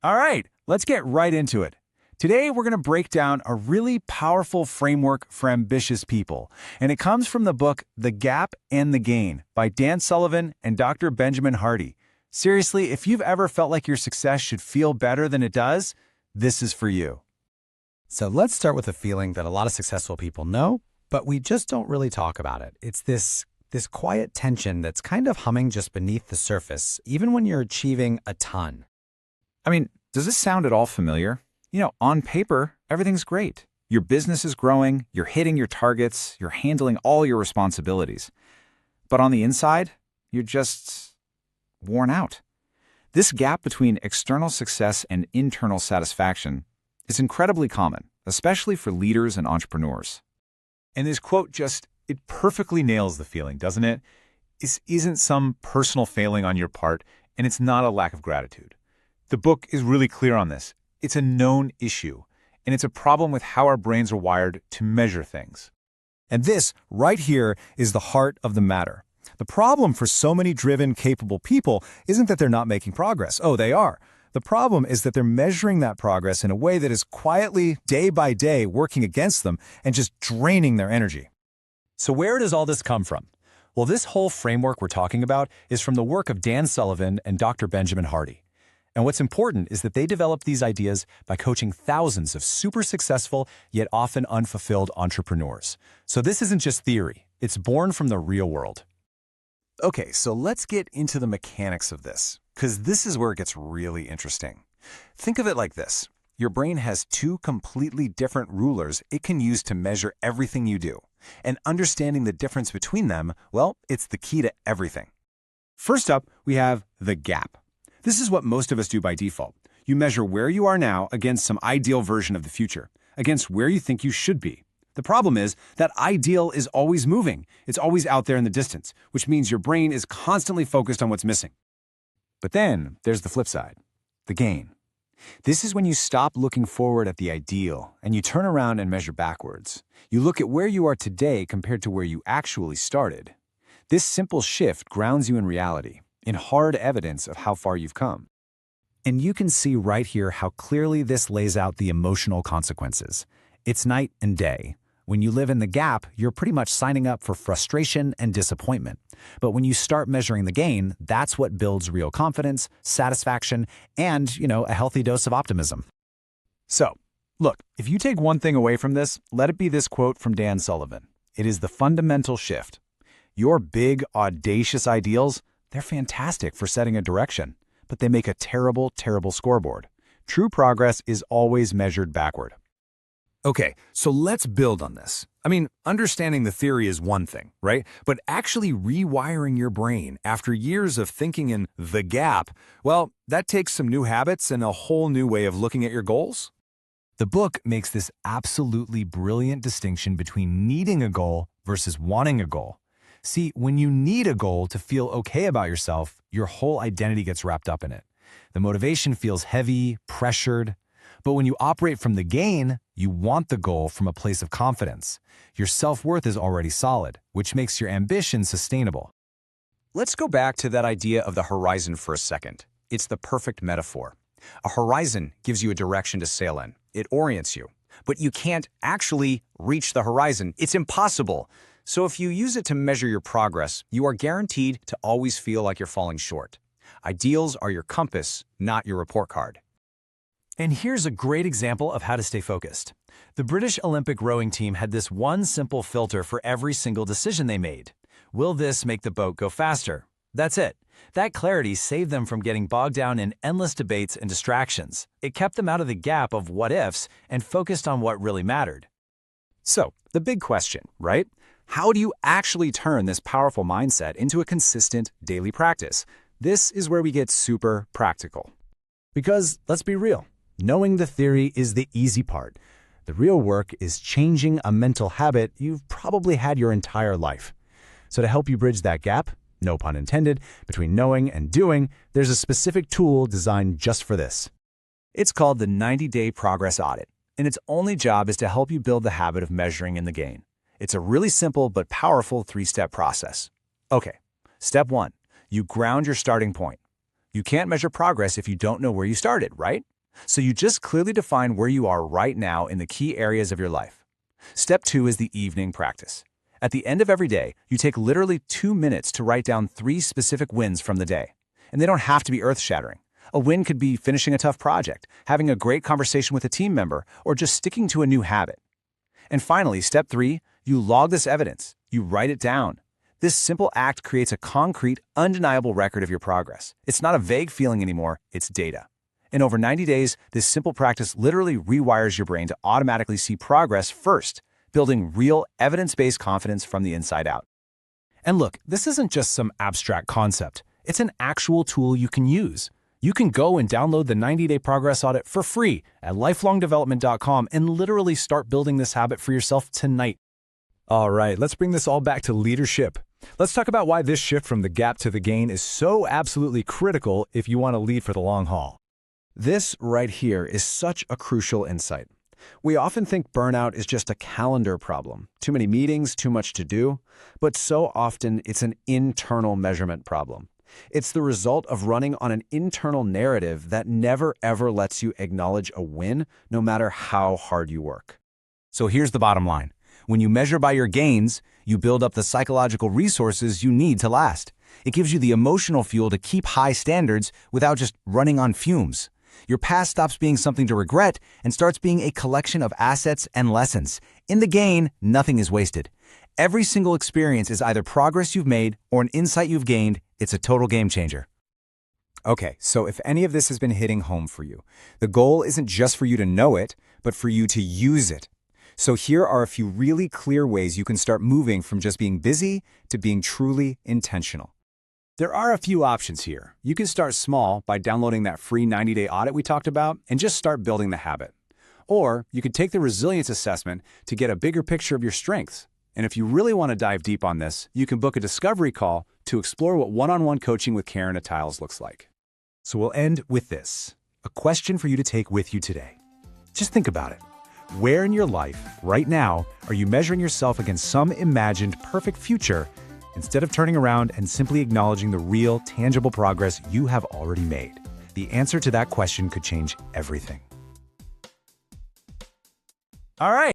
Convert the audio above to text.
All right, let's get right into it. Today, we're going to break down a really powerful framework for ambitious people, and it comes from the book The Gap and the Gain by Dan Sullivan and Dr. Benjamin Hardy. Seriously, if you've ever felt like your success should feel better than it does, this is for you. So let's start with a feeling that a lot of successful people know, but we just don't really talk about it. It's this quiet tension that's kind of humming just beneath the surface, even when you're achieving a ton. I mean, does this sound at all familiar? On paper, everything's great. Your business is growing, you're hitting your targets, you're handling all your responsibilities. But on the inside, you're just worn out. This gap between external success and internal satisfaction is incredibly common, especially for leaders and entrepreneurs. And this quote it perfectly nails the feeling, doesn't it? This isn't some personal failing on your part, and it's not a lack of gratitude. The book is really clear on this. It's a known issue, and it's a problem with how our brains are wired to measure things. And this, right here, is the heart of the matter. The problem for so many driven, capable people isn't that they're not making progress. Oh, they are. The problem is that they're measuring that progress in a way that is quietly, day by day, working against them and just draining their energy. So where does all this come from? Well, this whole framework we're talking about is from the work of Dan Sullivan and Dr. Benjamin Hardy. And what's important is that they developed these ideas by coaching thousands of super successful yet often unfulfilled entrepreneurs. So this isn't just theory. It's born from the real world. Okay, so let's get into the mechanics of this, because this is where it gets really interesting. Think of it like this. Your brain has two completely different rulers it can use to measure everything you do. And understanding the difference between them, well, it's the key to everything. First up, we have the gap. This is what most of us do by default. You measure where you are now against some ideal version of the future, against where you think you should be. The problem is that ideal is always moving. It's always out there in the distance, which means your brain is constantly focused on what's missing. But then there's the flip side, the gain. This is when you stop looking forward at the ideal and you turn around and measure backwards. You look at where you are today compared to where you actually started. This simple shift grounds you in reality, in hard evidence of how far you've come. And you can see right here how clearly this lays out the emotional consequences. It's night and day. When you live in the gap, you're pretty much signing up for frustration and disappointment. But when you start measuring the gain, that's what builds real confidence, satisfaction, and, a healthy dose of optimism. So, look, if you take one thing away from this, let it be this quote from Dan Sullivan. It is the fundamental shift. Your big, audacious ideals, they're fantastic for setting a direction, but they make a terrible, terrible scoreboard. True progress is always measured backward. Okay, so let's build on this. Understanding the theory is one thing, right? But actually rewiring your brain after years of thinking in the gap, well, that takes some new habits and a whole new way of looking at your goals. The book makes this absolutely brilliant distinction between needing a goal versus wanting a goal. See, when you need a goal to feel okay about yourself, your whole identity gets wrapped up in it. The motivation feels heavy, pressured. But when you operate from the gain, you want the goal from a place of confidence. Your self-worth is already solid, which makes your ambition sustainable. Let's go back to that idea of the horizon for a second. It's the perfect metaphor. A horizon gives you a direction to sail in. It orients you. But you can't actually reach the horizon. It's impossible. So if you use it to measure your progress, you are guaranteed to always feel like you're falling short. Ideals are your compass, not your report card. And here's a great example of how to stay focused. The British Olympic rowing team had this one simple filter for every single decision they made. Will this make the boat go faster? That's it. That clarity saved them from getting bogged down in endless debates and distractions. It kept them out of the gap of what-ifs and focused on what really mattered. So, the big question, right? How do you actually turn this powerful mindset into a consistent daily practice? This is where we get super practical. Because, let's be real, knowing the theory is the easy part. The real work is changing a mental habit you've probably had your entire life. So to help you bridge that gap, no pun intended, between knowing and doing, there's a specific tool designed just for this. It's called the 90-Day Progress Audit, and its only job is to help you build the habit of measuring in the gain. It's a really simple but powerful 3-step process. Okay, step 1, you ground your starting point. You can't measure progress if you don't know where you started, right? So you just clearly define where you are right now in the key areas of your life. Step 2 is the evening practice. At the end of every day, you take literally 2 minutes to write down 3 specific wins from the day. And they don't have to be earth-shattering. A win could be finishing a tough project, having a great conversation with a team member, or just sticking to a new habit. And finally, step 3, you log this evidence. You write it down. This simple act creates a concrete, undeniable record of your progress. It's not a vague feeling anymore, it's data. In over 90 days, this simple practice literally rewires your brain to automatically see progress first, building real, evidence-based confidence from the inside out. And look, this isn't just some abstract concept. It's an actual tool you can use. You can go and download the 90-day progress audit for free at lifelongdevelopment.com and literally start building this habit for yourself tonight. All right, let's bring this all back to leadership. Let's talk about why this shift from the gap to the gain is so absolutely critical if you want to lead for the long haul. This right here is such a crucial insight. We often think burnout is just a calendar problem, too many meetings, too much to do, but so often it's an internal measurement problem. It's the result of running on an internal narrative that never ever lets you acknowledge a win, no matter how hard you work. So here's the bottom line. When you measure by your gains, you build up the psychological resources you need to last. It gives you the emotional fuel to keep high standards without just running on fumes. Your past stops being something to regret and starts being a collection of assets and lessons. In the gain, nothing is wasted. Every single experience is either progress you've made or an insight you've gained. It's a total game changer. Okay, so if any of this has been hitting home for you, the goal isn't just for you to know it, but for you to use it. So here are a few really clear ways you can start moving from just being busy to being truly intentional. There are a few options here. You can start small by downloading that free 90-day audit we talked about and just start building the habit. Or you could take the resilience assessment to get a bigger picture of your strengths. And if you really want to dive deep on this, you can book a discovery call to explore what one-on-one coaching with Karen at Tiles looks like. So we'll end with this, a question for you to take with you today. Just think about it. Where in your life, right now, are you measuring yourself against some imagined perfect future instead of turning around and simply acknowledging the real, tangible progress you have already made? The answer to that question could change everything. All right.